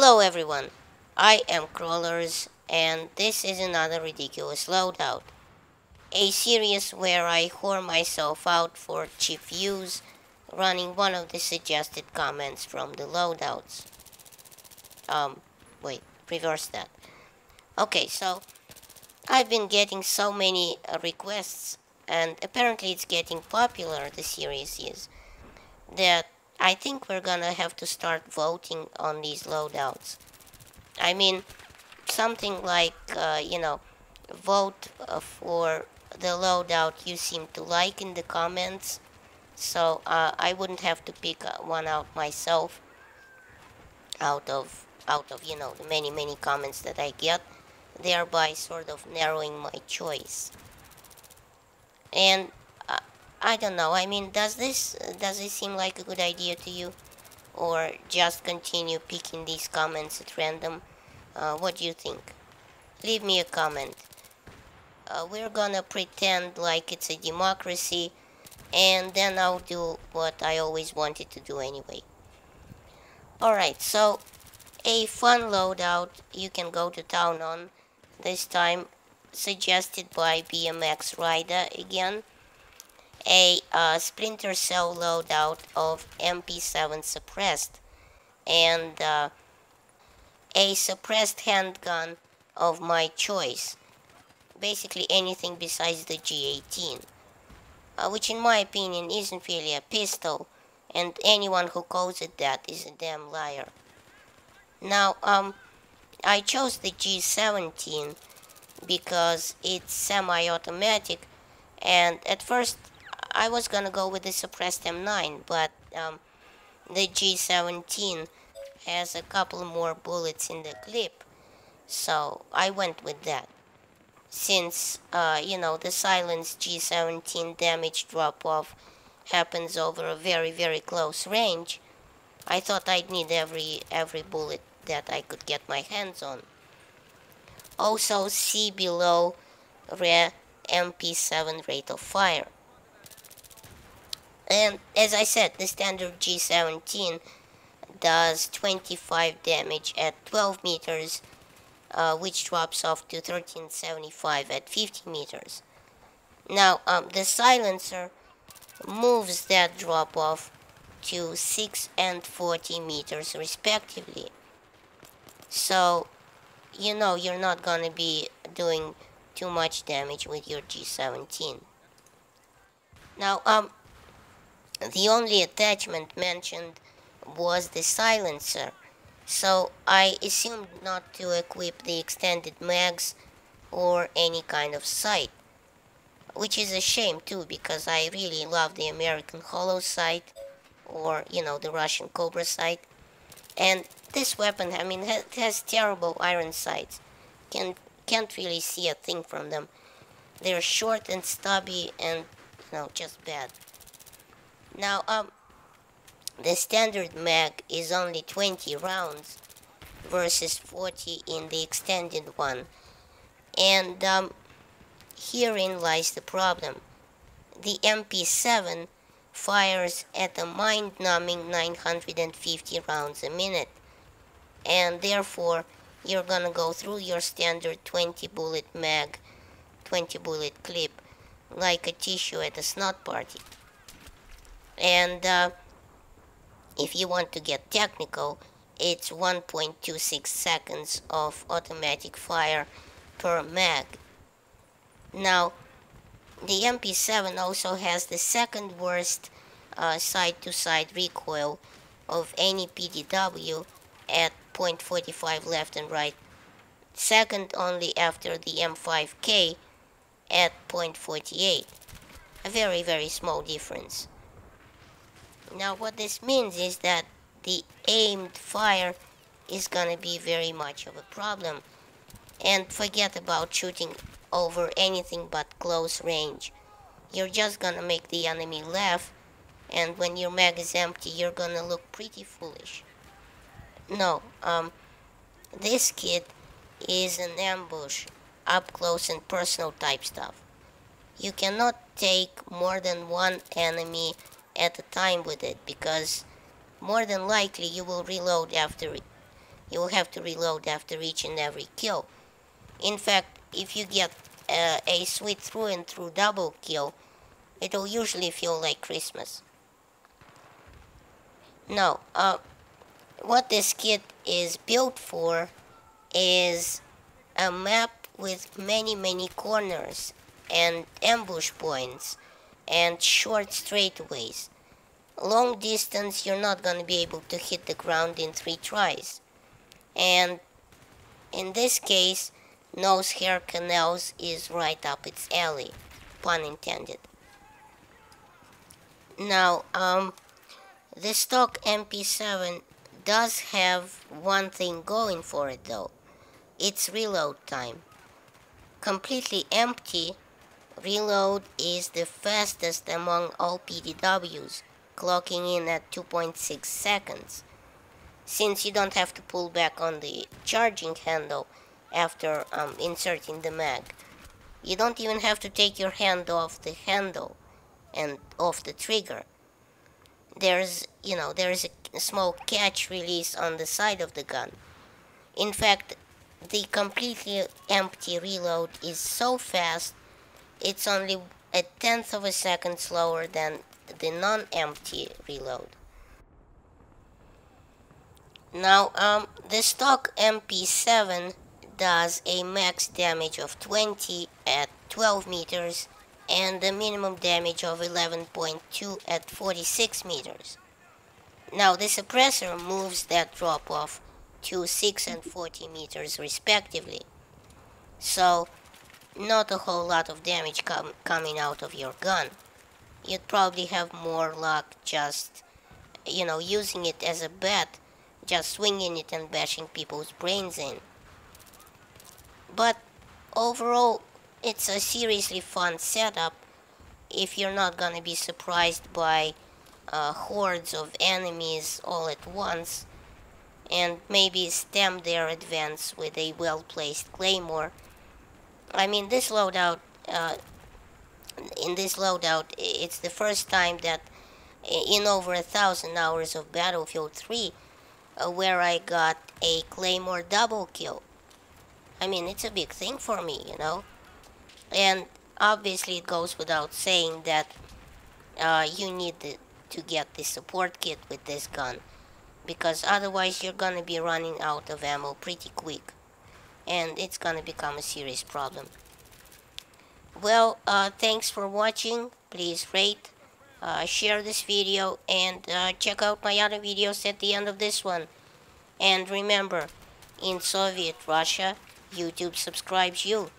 Hello everyone, I am Crawlers and this is another ridiculous loadout. A series where I whore myself out for cheap views, running one of the suggested comments from the loadouts. Wait, reverse that. Okay, so I've been getting so many requests, and apparently it's getting popular, the series is, that I think we're gonna have to start voting on these loadouts. I mean, something like, vote for the loadout you seem to like in the comments, so I wouldn't have to pick one out myself out of the many comments that I get, thereby sort of narrowing my choice. And I don't know, I mean, does this seem like a good idea to you, or just continue picking these comments at random? What do you think? Leave me a comment. We're gonna pretend like it's a democracy, and then I'll do what I always wanted to do anyway. Alright, so a fun loadout you can go to town on, this time suggested by BMX Rider again. A Splinter cell loadout of MP7 suppressed, and a suppressed handgun of my choice. Basically anything besides the G18, which in my opinion isn't really a pistol, and anyone who calls it that is a damn liar. Now, I chose the G17 because it's semi-automatic, and at first I was gonna go with the suppressed M9, but the G17 has a couple more bullets in the clip, so I went with that. Since, the silenced G17 damage drop-off happens over a very close range, I thought I'd need every bullet that I could get my hands on. Also, see below rare MP7 rate of fire. And as I said, the standard G17 does 25 damage at 12 meters, which drops off to 1375 at 50 meters. Now, the silencer moves that drop off to 6 and 40 meters respectively. So, you're not gonna be doing too much damage with your G17. Now, the only attachment mentioned was the silencer, so I assumed not to equip the extended mags or any kind of sight, which is a shame too, because I really love the American Hollow sight, or the Russian Cobra sight. And this weapon, I mean, has terrible iron sights. Can't really see a thing from them. They're short and stubby and just bad. Now, the standard mag is only 20 rounds versus 40 in the extended one. And herein lies the problem. The MP7 fires at a mind-numbing 950 rounds a minute. And therefore, you're gonna go through your standard 20 bullet mag, 20 bullet clip, like a tissue at a snot party. And if you want to get technical, it's 1.26 seconds of automatic fire per mag. Now, the MP7 also has the second worst side-to-side recoil of any PDW at 0.45 left and right, second only after the M5K at 0.48, a very small difference. Now, what this means is that the aimed fire is gonna be very much of a problem, and forget about shooting over anything but close range. You're just gonna make the enemy laugh, and when your mag is empty, you're gonna look pretty foolish. No, this kit is an ambush, up close and personal type stuff. You cannot take more than one enemy at a time with it, because more than likely you will reload after You will have to reload after each and every kill. In fact, if you get a sweet through and through double kill, it'll usually feel like Christmas. Now, what this kit is built for is a map with many corners and ambush points and short straightaways. Long distance, you're not going to be able to hit the ground in 3 tries. And in this case, nose hair canals is right up its alley, pun intended. Now, the stock MP7 does have one thing going for it though. It's reload time. Completely empty, reload is the fastest among all PDWs, clocking in at 2.6 seconds. Since you don't have to pull back on the charging handle after inserting the mag. You don't even have to take your hand off the handle and off the trigger. There's a small catch release on the side of the gun. In fact, the completely empty reload is so fast, it's only 1/10 of a second slower than the non-empty reload. Now, the stock MP7 does a max damage of 20 at 12 meters and a minimum damage of 11.2 at 46 meters. Now, the suppressor moves that drop off to 6 and 40 meters respectively. So, not a whole lot of damage coming out of your gun. You'd probably have more luck just, using it as a bat, just swinging it and bashing people's brains in. But overall, it's a seriously fun setup if you're not gonna be surprised by hordes of enemies all at once, and maybe stem their advance with a well-placed claymore. I mean, this loadout, it's the first time that in over 1,000 hours of Battlefield 3 where I got a claymore double kill. I mean, it's a big thing for me, and obviously it goes without saying that you need to get the support kit with this gun, because otherwise you're gonna be running out of ammo pretty quick, and it's gonna become a serious problem. Well, thanks for watching. Please rate, share this video, and check out my other videos at the end of this one. And remember, in Soviet Russia, YouTube subscribes you.